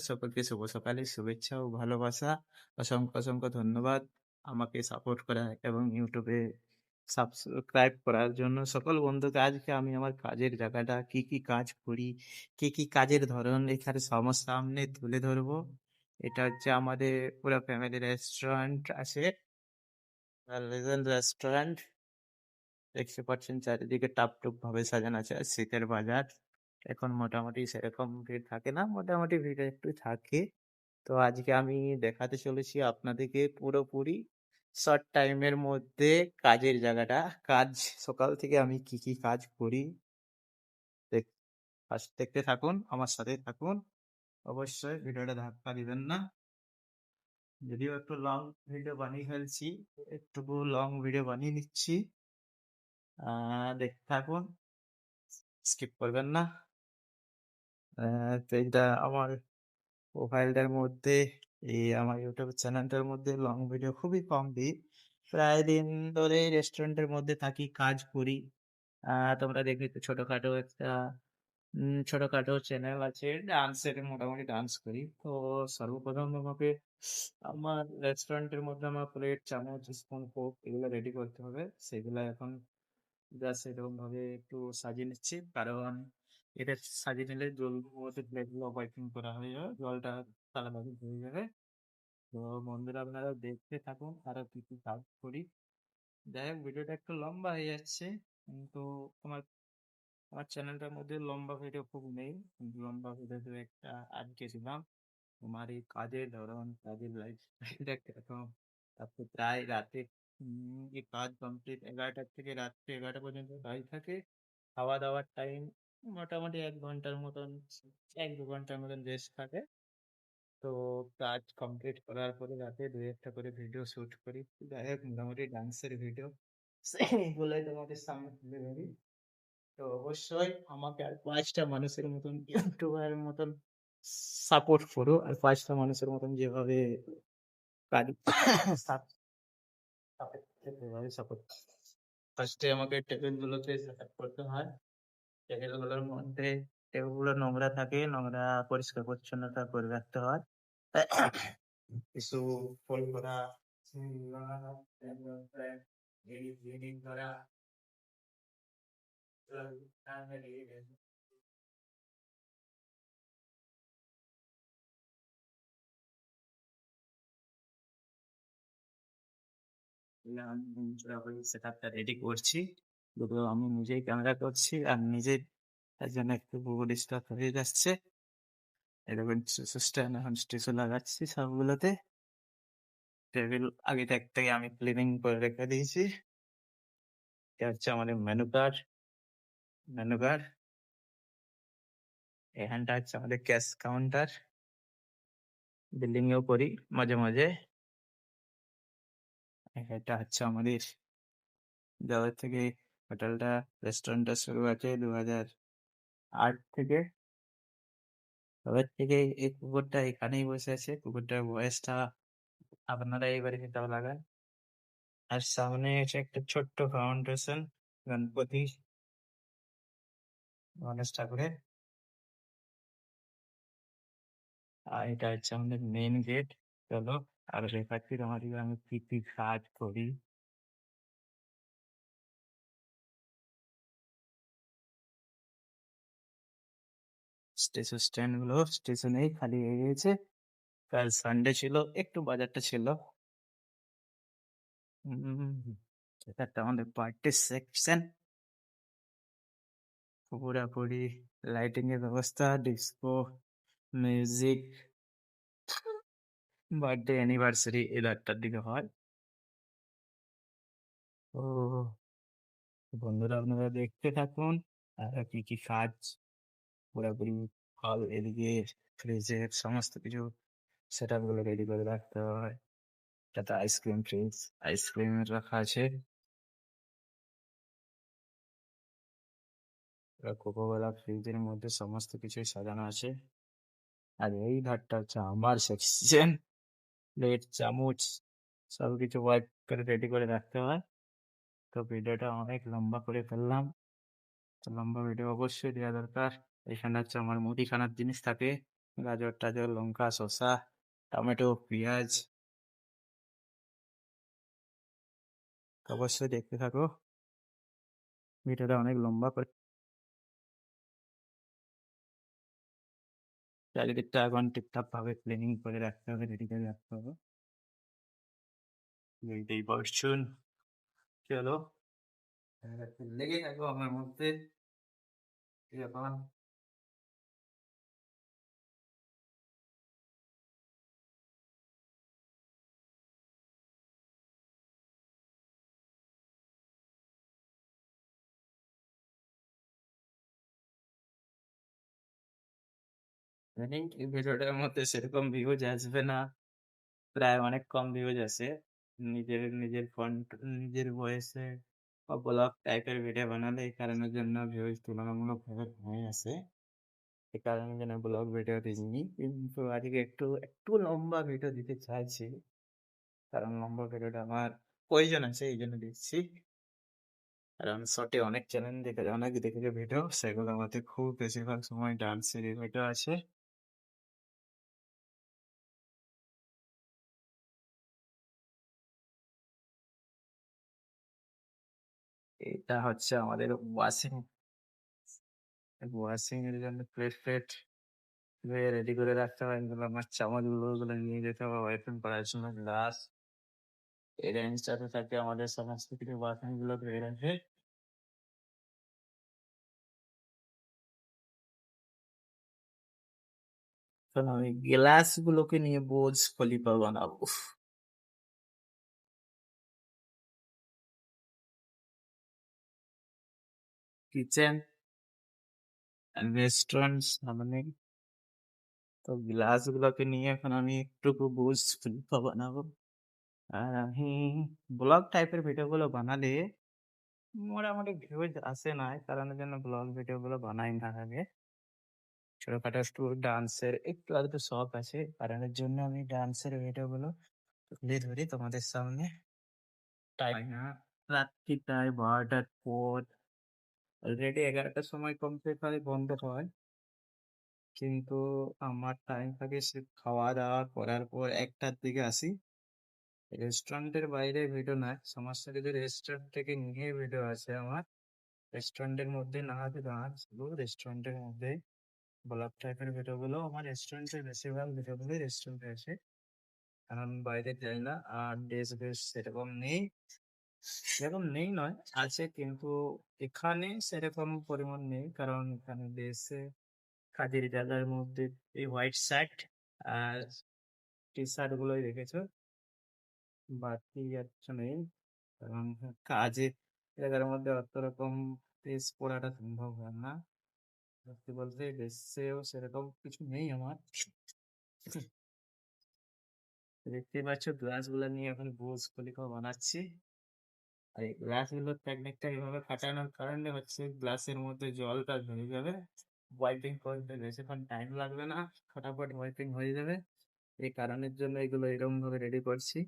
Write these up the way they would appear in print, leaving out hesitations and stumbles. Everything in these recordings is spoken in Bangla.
সকলকে শুভ সকালের শুভেচ্ছা ও ভালোবাসা। অসংখ্য ধন্যবাদ আমাকে সাপোর্ট করা এবং YouTube এ সাবস্ক্রাইব করার জন্য। সকল বন্ধুকে আজকে আমি আমার কাজের জায়গাটা কি কাজ করি, কি কাজের ধরন এখানে সামনে তুলে ধরবো। এটা হচ্ছে আমাদের পুরা ফ্যামিলি রেস্টুরেন্ট আছে। Legend restaurant. দেখতে পাচ্ছেন চারিদিকে টাপটুপ ভাবে সাজানো আছে। আর শীতের বাজার। এখন মোটামুটি সেরকম ভিড় থাকে না। মোটামুটি ভিড় একটু থাকে। তো আজকে আমি দেখাতে চলেছি আপনাদেরকে পুরোপুরি শর্ট টাইমের মধ্যে কাজের জায়গাটা। কাজ সকাল থেকে আমি কি কাজ করি দেখ- দেখতে থাকুন, আমার সাথে থাকুন। অবশ্যই ভিডিওটা ধাক্কা দিবেন না। যদিও একটু লং ভিডিও বানিয়ে ফেলছি, একটু লং ভিডিও বানিয়ে নিচ্ছি। দেখতে থাকুন, স্কিপ করবেন না। তো এইটা আমার প্রোফাইলটার মধ্যে, আমার ইউটিউব চ্যানেলটার মধ্যে লং ভিডিও খুবই কম দিই। প্রায় দিন ধরে রেস্টুরেন্টের মধ্যে থাকি, কাজ করি। তোমরা দেখবে তো ছোটখাটো একটা ছোটখাটো চ্যানেল আছে, ডান্সের, মোটামুটি ডান্স করি। তো সর্বপ্রথম আমাকে আমার রেস্টুরেন্টের মধ্যে আমার প্লেট, চামচ, স্পুন, ফোর্ক এগুলো রেডি করতে হবে। সেগুলো এখন জাস্ট এরকম ভাবে একটু সাজিয়ে নিচ্ছি, কারণ এটা সাজিয়ে নিলে জলদি প্লেটগুলো ওয়াইপিং করা হয়ে যাবে, জলটা তাড়াতাড়ি ধুয়ে যাবে। তো বন্ধুরা আপনারা দেখতে থাকুন আরো কি কাজ করি। যাই হোক, ভিডিওটা একটু লম্বা হয়ে যাচ্ছে, কিন্তু আমার আমার চ্যানেলটার মধ্যে লম্বা ভিডিও খুব নেই, কিন্তু লম্বা ভিডিও দু একটা আজকে ছিলাম। তোমার এই কাজের ধরন, কাজের লাইফস্টাইলটা কিরকম। তারপর প্রায় রাতে এই কাজ কমপ্লিট 11টা থেকে রাত্রে 11টা পর্যন্ত কাজ থাকে। খাওয়া দাওয়ার টাইম মোটামুটি 1 ঘন্টার মতন, 1-2 ঘন্টার মতন রেস্ট থাকে। তো কাজ কমপ্লিট করার পরে রাতে দু একটা করে ভিডিও শুট করি। যাই হোক, মোটামুটি ডান্সের ভিডিও সেইগুলোই তোমাদের সামনে তুলে ধরি। তো অবশ্যই আমাকে আর 5টা মানুষের মতন, ইউটিউবারের মতন সাপোর্ট করো। আর 5টা মানুষের মতন যেভাবে কাজ সেভাবে সাপোর্ট। ফার্স্টে আমাকে টেবিলগুলোকে সেট আপ করতে হয়। টেবিলগুলোর মধ্যে টেবিলগুলো নোংরা থাকে, নোংরা পরিষ্কার পরিচ্ছন্নতা করে রাখতে হয়। কিছু ফোল্ড করা, এডিট করা, সেটআপটা রেডি করছি। যেগুলো আমি নিজেই ক্যামেরা করছি আর নিজেই, তার জন্য একটু ডিস্টার্ব হয়ে যাচ্ছে। এরকম স্ট্যান্ড এখন স্টেশন লাগাচ্ছি সবগুলোতে। টেবিল আগে থেকে আমি ক্লিনিং করে রেখে দিয়েছি। এটা হচ্ছে আমাদের মেনু কার্ড। এখানটা হচ্ছে আমাদের ক্যাশ কাউন্টার, বিল্ডিং এও করি মাঝে মাঝে। এটা হচ্ছে আমাদের যাদের থেকে হোটেলটা, রেস্টুরেন্টটা শুরু আছে 2008 থেকে। তবে থেকে এই কুকুরটা এখানেই বসে আছে। কুকুরটার বয়সটা আপনারা এইবারে হিসাব লাগান। আর সামনে আছে একটা ছোট্ট ফাউন্ডেশন, গণপতি, গণেশ ঠাকুরের। আর এটা হচ্ছে আমাদের মেইন গেট। চলো আর দেখাচ্ছি তোমাদের আমি কি কাজ করি। স্ট্যান্ড গুলো স্টেশনেই খালি হয়ে গেছে। কাল সানডে ছিল, একটু বাজারটা ছিল। এটা একটা আমাদের পার্টি সেকশন। পুরোপুরি লাইটিং এর ব্যবস্থা, ডিস্কো, মিউজিক, বার্থডে অ্যানিভার্সারি এই রাতটার দিকে হয়। তো বন্ধুরা আপনারা দেখতে থাকুন আর কি কাজ। পুরোপুরি হল, এদিকে ফ্রিজের সমস্ত কিছু সেট আপ গুলো রেডি করে রাখতে হয়, যাতে আইসক্রিম রাখা আছে। কোকোকোলা ফ্রিজের মধ্যে সমস্ত কিছুই সাজানো আছে। আর এই ধারটা হচ্ছে আমার সেকশন, প্লেট, চামচ সবকিছু ওয়াইপ করে রেডি করে রাখতে হয়। তো ভিডিওটা অনেক লম্বা করে ফেললাম। তো লম্বা ভিডিও অবশ্যই দেওয়া দরকার। এখানে হচ্ছে আমার মুদিখানার জিনিস থাকে, গাজর টাজর, লঙ্কা, শসা, টমেটো, পেঁয়াজ। অবশ্যই দেখতে থাকো, ভিডিওটা অনেক লম্বা করে। চারিদিকটা এখন টিপটাপ ভাবে ক্লিনিং করে রাখতে হবে, রেডি করে রাখতে হবে। বুঝতেই পারছুন। চলো, লেগে থাকো আমার মধ্যে এখন। জানি এই ভিডিওটার মধ্যে সেরকম ভিউজ আসবে না, প্রায় অনেক কম ভিউজ আসে। নিজের নিজের ফন্ট, নিজের ভয়েসে বা ব্লগ টাইপের ভিডিও বানালে এই কারণের জন্য ভিউজ তুলনামূলকভাবে কমে আসে। এই কারণের জন্য ব্লগ ভিডিও দিইনি, কিন্তু আজকে একটু একটু লম্বা ভিডিও দিতে চাইছি, কারণ লম্বা ভিডিওটা আমার প্রয়োজন আছে, এই জন্য দিচ্ছি। কারণ শর্টে অনেক চ্যানেল দেখে, অনেক দেখেছে ভিডিও, সেগুলো আমাদের খুব বেশিরভাগ সময় ডান্সের ভিডিও আছে। এটা হচ্ছে আমাদের ওয়াশিং, ওয়াশিং এর জন্য প্লেট ফ্লেট ধুয়ে রেডি করে রাখতে হয়। এগুলো আমার চামচগুলো ওগুলো নিয়ে যেতে হবে ওয়াইফাই করার জন্য। গ্লাস, এই রেঞ্জটাতে থাকে আমাদের সমস্ত কিছু বাসন গুলো ধুয়ে রাখে। এখন আমি গ্লাস গুলোকে নিয়ে বোঝ খলিফা বানাবো। কিচেন রেস্টুরেন্ট সামনে, তো গ্লাস গুলোকে নিয়ে এখন আমি একটু বোঝ খলিফা বানাবো। আর আমি ব্লগ টাইপের ভিডিও গুলো বানালে মোটামুটি ভিউজ আসে না, এই কারণের জন্য ব্লগ ভিডিও গুলো বানাই না আগে। ছোটখাটো একটু ডান্সের একটু আধটু শখ আছে, কারণের জন্য আমি ডান্সের ভিডিও গুলো তুলে ধরি তোমাদের সামনে। টাইম না, রাত্রি প্রায় 12টার পর, অলরেডি 11টার সময় কমপ্লিট হয়, বন্ধ হয়। কিন্তু আমার টাইম থাকে সে খাওয়া দাওয়া করার পর 1টার দিকে আসি। রেস্টুরেন্টের বাইরে ভিডিও না, সমস্ত কিছু রেস্টুরেন্ট থেকে নিয়ে ভিডিও আছে আমার। রেস্টুরেন্টের মধ্যে না হতে দাঁড়ান, শুধু রেস্টুরেন্টের মধ্যে ব্লগ টাইপের ভিডিও গুলো আমার রেস্টুরেন্টের বেশিরভাগ ভিডিও গুলো রেস্টুরেন্টে আছে, কারণ বাইরে যাই না। আর দেশ বেশ সেরকম নেই, সেরকম নেই নয়, আছে কিন্তু এখানে সেরকম পরিমাণ নেই, কারণ এখানে দেশে কাজের জায়গার মধ্যে এই হোয়াইট শার্ট আর টি শার্ট গুলোই রেখেছো, বাড়তি আর কিছু নেই। কারণ কাজের জায়গার মধ্যে অত রকম ড্রেস পরাটা সম্ভব হয় না। সত্যি বলতে দেশেও সেরকম কিছু নেই আমার। দেখতেই পাচ্ছ গ্লাস গুলা নিয়ে এখন বোঝ খলিফা বানাচ্ছি। আর এই গ্লাস গুলোর টেকনিকটা এভাবে ফাটানোর কারণে হচ্ছে গ্লাসের মধ্যে জলটা ধরে যাবে, ওয়াইপিং করতে বেশিক্ষণ টাইম লাগবে না, ফটাফট ওয়াইপিং হয়ে যাবে। এই কারণের জন্য এগুলো এরকম ভাবে রেডি করছি।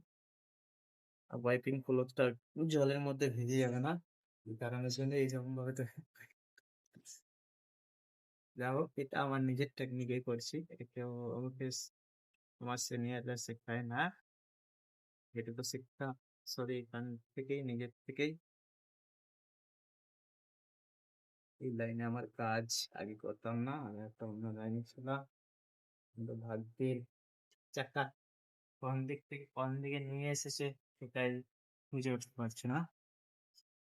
আর ওয়াইপিং ক্লথটা জলের মধ্যে ভিজে যাবে না, এই কারণের জন্য এইরকম ভাবে তো। যাই হোক, এটা আমার নিজের টেকনিকে করছি, এটা কেউ আমাকে আমার সিনিয়ররা শেখায় না, এটা তো শিক্ষা, সরি, এখান থেকেই নিজের থেকেই। এই লাইনে আমার কাজ আগে করতাম না, আমি একটা অন্য লাইনে ছিলাম, কিন্তু ভাগ্যের চাকা কোন দিক থেকে কোন দিকে নিয়ে এসেছে সেটাই বুঝে উঠতে পারছি না।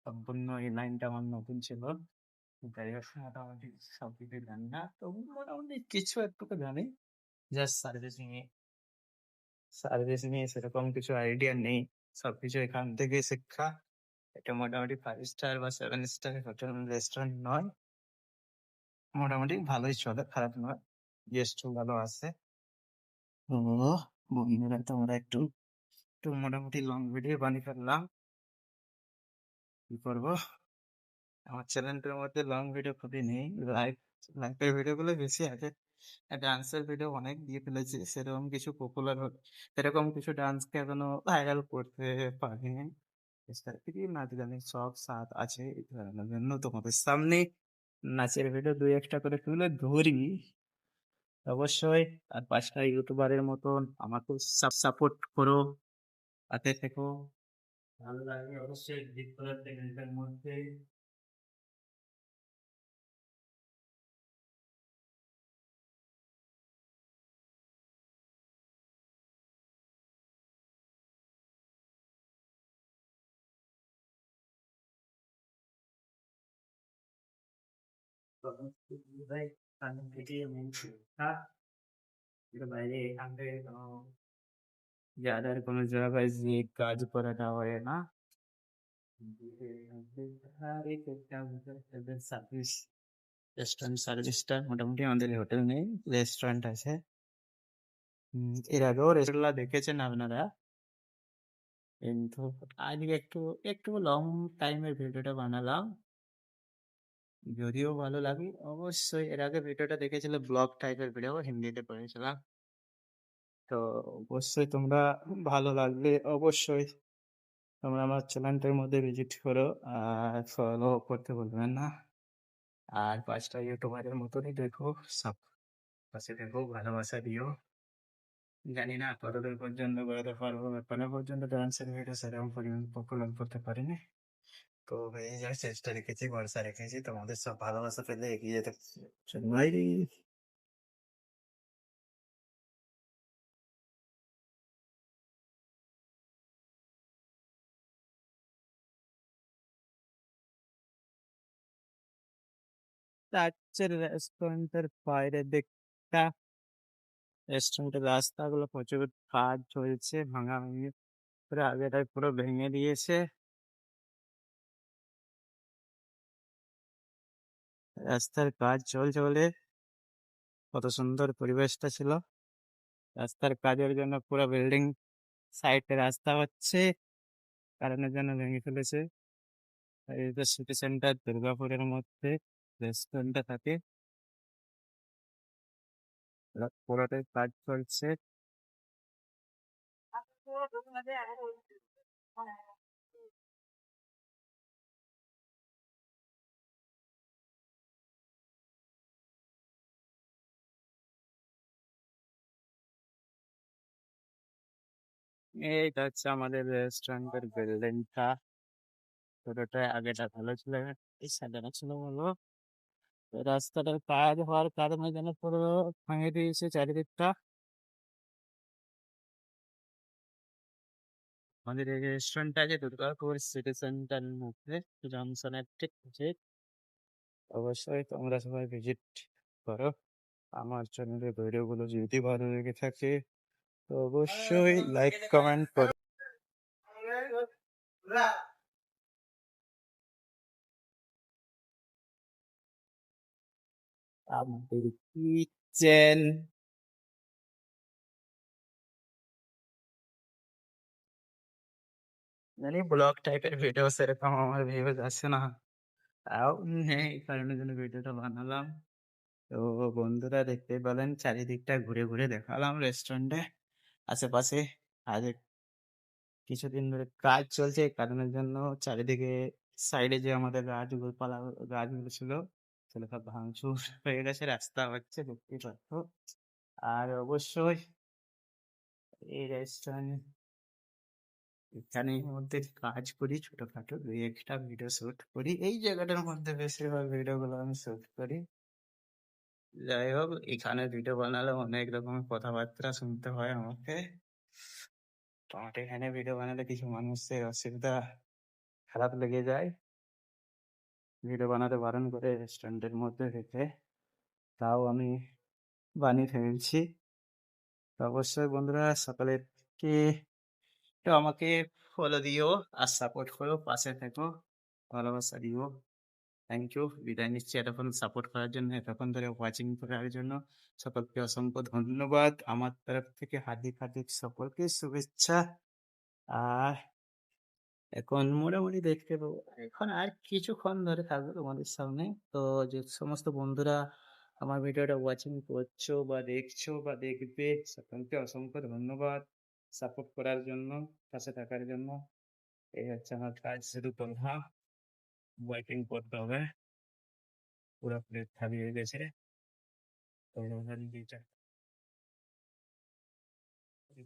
সম্পূর্ণ এই লাইনটা আমার নতুন ছিল, যাই হোক মোটামুটি সব কিছু জানি না, তবু মোটামুটি কিছু একটুকু জানি। জাস্ট সার্ভিস নিয়ে সেরকম কিছু আইডিয়া নেই, সবকিছু এখান থেকে শিক্ষা। এটা মোটামুটি 5 স্টার বা 7 স্টার হোটেল রেস্টুরেন্ট নয়, মোটামুটি ভালোই চলে, খারাপ নয়, গেস্টও ভালো আছে। ও বন্ধুরা, তোমরা একটু একটু মোটামুটি লং ভিডিও বানিয়ে ফেললাম, কি করবো। আমার চ্যানেলটার মধ্যে লং ভিডিও খুবই নেই, লাইফের ভিডিও গুলো বেশি আছে। ডান্সের ভিডিও অনেক দিয়ে ফেলেছি, সেরকম কিছু পপুলার, সেরকম কিছু ডান্সকে এখনো ভাইরাল করতে পারিনি। চেষ্টা করি, নাচ গানের শখ সাথ আছে, এই ধরনের জন্য তোমাদের সামনে নাচের ভিডিও দুই একটা করে তুলে ধরি। অবশ্যই। আর ৫ টা ইউটিউবারের মতন আমাকেও সাপোর্ট করো, পাশে থেকো। ভালো লাগলে অবশ্যই ক্লিক করে দেবেন এটার মধ্যে। ভাই কান থেকে মুখটা এর বাইরে এখান থেকে কোনো জায়গায় যেয়ে কাজ করাটা হয় না। সার্ভিস রেস্টুরেন্ট সার্ভিসটা মোটামুটি আমাদের হোটেল নেই, রেস্টুরেন্ট আছে। এর আগেও রেস্টুরেন্টগুলা দেখেছেন আপনারা। কিন্তু আজকে একটু একটু লং টাইমের ভিডিওটা বানালাম। যদিও ভালো লাগে অবশ্যই এর আগে ভিডিওটা দেখেছিলে ব্লগ টাইপের ভিডিও হিন্দিতে করেছিলাম। তো অবশ্যই তোমরা ভালো লাগলে অবশ্যই তোমরা আমার চ্যানেলটার মধ্যে ভিজিট করো আর ফলো করতে ভুলবেন না। আর ৫ টা ইউটিউবারের মতনই দেখো, সব পাশে থেকো, ভালোবাসা দিও। জানি না কতদূর পর্যন্ত বেরোতে পারবো, এখনো পর্যন্ত ডান্সের ভিডিও সেরকম পরিমাণ পপুলার করতে পারিনি। তো এই যা চেষ্টা রেখেছি, ভরসা রেখেছি, তোমাদের সব ভালোবাসা পেলে এগিয়ে যেতে ভাই। চার্চের রেস্টুরেন্টের বাইরের দিকটা, রেস্টুরেন্টের রাস্তাগুলো প্রচুর কাজ চলছে, ভাঙাভাঙি করে আগেটায় পুরো ভেঙে দিয়েছে। রাস্তার কাজ চলছে বলে কত সুন্দর পরিবেশটা ছিল। রাস্তার কাজের জন্য পুরো বিল্ডিং সাইডে রাস্তা হচ্ছে, কারণের জন্য ভেঙে ফেলেছে। এই যে সিটি সেন্টার দুর্গাপুরের মধ্যে রেস্টুরেন্টটা থাকে, পুরোটাই কাজ চলছে। এইটা হচ্ছে আমাদের রেস্টুরেন্টের বিল্ডিংটা। পুরোটা আগেটা ভালো ছিল, এই সাইডটা ছিল বলো। তো রাস্তাটার কাজ হওয়ার কারণে যেন পুরো ভেঙে দিয়েছে চারিদিকটা। আমাদের এই রেস্টুরেন্টটা আছে দুর্গাপুর সিটি সেন্টারের মধ্যে, জনসনের ঠিক ঠিক। অবশ্যই তোমরা সবাই ভিজিট করো। আমার চ্যানেলের ভিডিওগুলো যদি ভালো লেগে থাকে তো অবশ্যই লাইক কমেন্ট করো। আমাদের কিচেন জানি ব্লগ টাইপের ভিডিও সেরকম আমার ভিউজ আসে না, তাও এই কারণের জন্য ভিডিওটা বানালাম। তো বন্ধুরা দেখতে পেলেন চারিদিকটা ঘুরে ঘুরে দেখালাম রেস্টুরেন্টে আশেপাশে। আজ কিছুদিন ধরে কাজ চলছে, এই কারণের জন্য চারিদিকে সাইডে যে আমাদের গাছগুলো গাছগুলো ছিল সেগুলো সব ভাঙচুর হয়ে গেছে, রাস্তা হচ্ছে দেখতেই পাচ্ছ। আর অবশ্যই এই রেস্টুরেন্ট এখানের মধ্যে কাজ করি, ছোটখাটো দুই একটা ভিডিও শুট করি, এই জায়গাটার মধ্যে বেশিরভাগ ভিডিও গুলো আমি শুট করি। যাই হোক, এখানে ভিডিও বানালে অনেক রকমের কথাবার্তা শুনতে হয় আমাকে। তো আমাকে এখানে ভিডিও বানালে কিছু মানুষের অসুবিধা, খারাপ লেগে যায়। ভিডিও বানাতে বারণ করে রেস্টুরেন্টের মধ্যে রেখে, তাও আমি বানিয়ে ফেলছি। তো অবশ্যই বন্ধুরা সকলেরকে তো আমাকে ফলো দিও আর সাপোর্ট করো, পাশে থেকো, ভালোবাসা দিও। Thank you. বিদায় নিচ্ছি এতক্ষণ সাপোর্ট করার জন্য, এতক্ষণ ধরে ওয়াচিং করার জন্য সকলকে অসংখ্য ধন্যবাদ। আমার তরফ থেকে হার্দিক হার্দিক সকলকে শুভেচ্ছা। আর এখন মোটামুটি দেখতে পাবো, এখন আর কিছুক্ষণ ধরে থাকবো তোমাদের সামনে। তো যে সমস্ত বন্ধুরা আমার ভিডিওটা ওয়াচিং করছো বা দেখছো বা দেখবে, সকলকে অসংখ্য ধন্যবাদ সাপোর্ট করার জন্য, পাশে থাকার জন্য। এই হচ্ছে আমার কাজ, শুধু কথা ওয়াইটিং করতে হবে। পুরো প্লেট খালি হয়ে গেছে, তো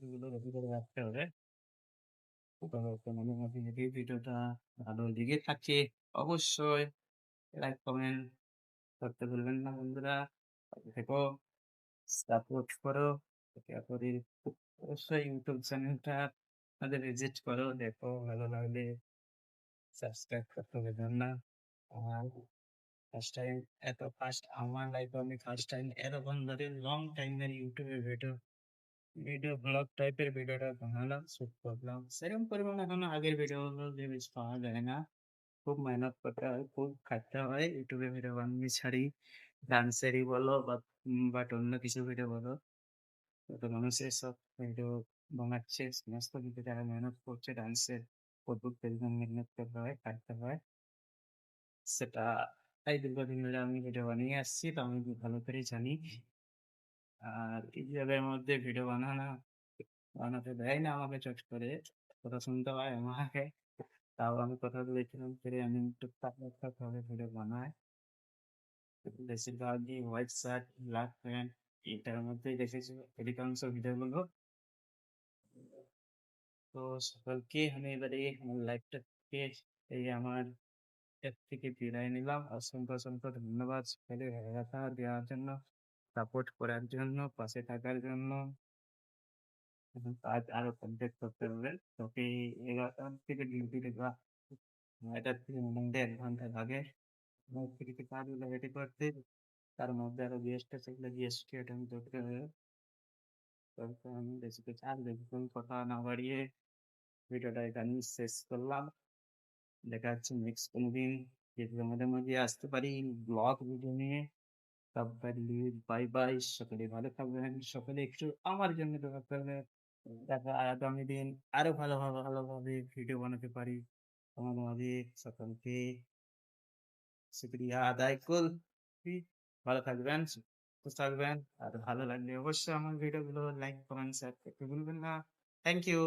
ভিডিওগুলো রেডি করে রাখতে হবে। তো মনে হবে যদি ভিডিওটা ভালো লেগে থাকে অবশ্যই লাইক, কমেন্ট করতে ভুলবেন না বন্ধুরা। পাশে থেকো, সাপোর্ট করো। একে অপরের অবশ্যই ইউটিউব চ্যানেলটা আপনাদের ভিজিট করো, দেখো ভালো লাগলে সাবস্ক্রাইব করতে ভুলবেন না। আর ফার্স্ট টাইম ফার্স্ট আমার লাইফে আমি ফার্স্ট টাইম এতক্ষণ ধরে লং টাইমের ইউটিউবে ভিডিও ব্লগ টাইপের ভিডিওটা বানালাম, শুট করলাম। সেরকম পরিমাণে এখনো আগের ভিডিওগুলো যে বেশ পাওয়া যায় না। খুব মেহনত করতে হয়, খুব খাটতে হয় ইউটিউবে ভিডিও বানানো ছাড়ি। ডান্সেরই বলো বাট অন্য কিছু ভিডিও বলো, তো মানুষ এসব ভিডিও বানাচ্ছে, সমস্ত কিছু যারা মেহনত করছে ডান্সের প্রচুর পরিমাণ মেহনত করতে হয়, খাটতে হয়। সেটা তাই দীর্ঘদিন ধরে আমি ভিডিও বানিয়ে আসছি, তো আমি খুব ভালো করেই জানি। আর ইউটিউবের মধ্যে ভিডিও বানাতে দেয় না আমাকে চট করে, কথা শুনতে হয় আমাকে। তাও আমি কথাগুলো এখানে ফিরে আমি টুকটাক টুকটাক ভাবে ভিডিও বানাই। বেশিরভাগই হোয়াইট শার্ট, ব্ল্যাক প্যান্ট এটার মধ্যেই দেখেছি অধিকাংশ ভিডিওগুলো। তো সকলকে আমি এবারে আমার লাইফটা থেকে এই আমার এর থেকে বিদায় নিলাম। অসংখ্য অসংখ্য ধন্যবাদ সকলে ভালোবাসা দেওয়ার জন্য, সাপোর্ট করার জন্য, পাশে থাকার জন্য। এবং কাজ আরো কমপ্লিট করতে হবে। তোকে 11টা থেকে ডিউটি দেওয়া, 9টা থেকে মোটামুটি 1 ঘন্টা লাগে। কিছু কাজগুলো রেডি করতে, তার মধ্যে আরো গেস্ট আছে, সেগুলো গেস্টকে অ্যাটেন্ড করতে হবে। তারপর আমি বেশি কিছু আর বেশিক্ষণ কথা না বাড়িয়ে ভিডিওটা এখানেই শেষ করলাম। দেখা হচ্ছে নেক্সট কোনোদিন যদি আমাদের মাঝে আসতে পারি ব্লগ ভিডিও নিয়ে। ততকালীন বাই বাই, সকলে ভালো থাকবেন, সকলে একটু আমার জন্য দোয়া করবেন, যাতে আগামী দিন আরো ভালোভাবে ভিডিও বানাতে পারি। আমাদের সকলকে শুকরিয়া আদায় করছি। ভালো থাকবেন, সুস্থ থাকবেন। আর ভালো লাগলে অবশ্যই আমার ভিডিওগুলো লাইক, কমেন্ট, শেয়ার করতে ভুলবেন না। Thank you.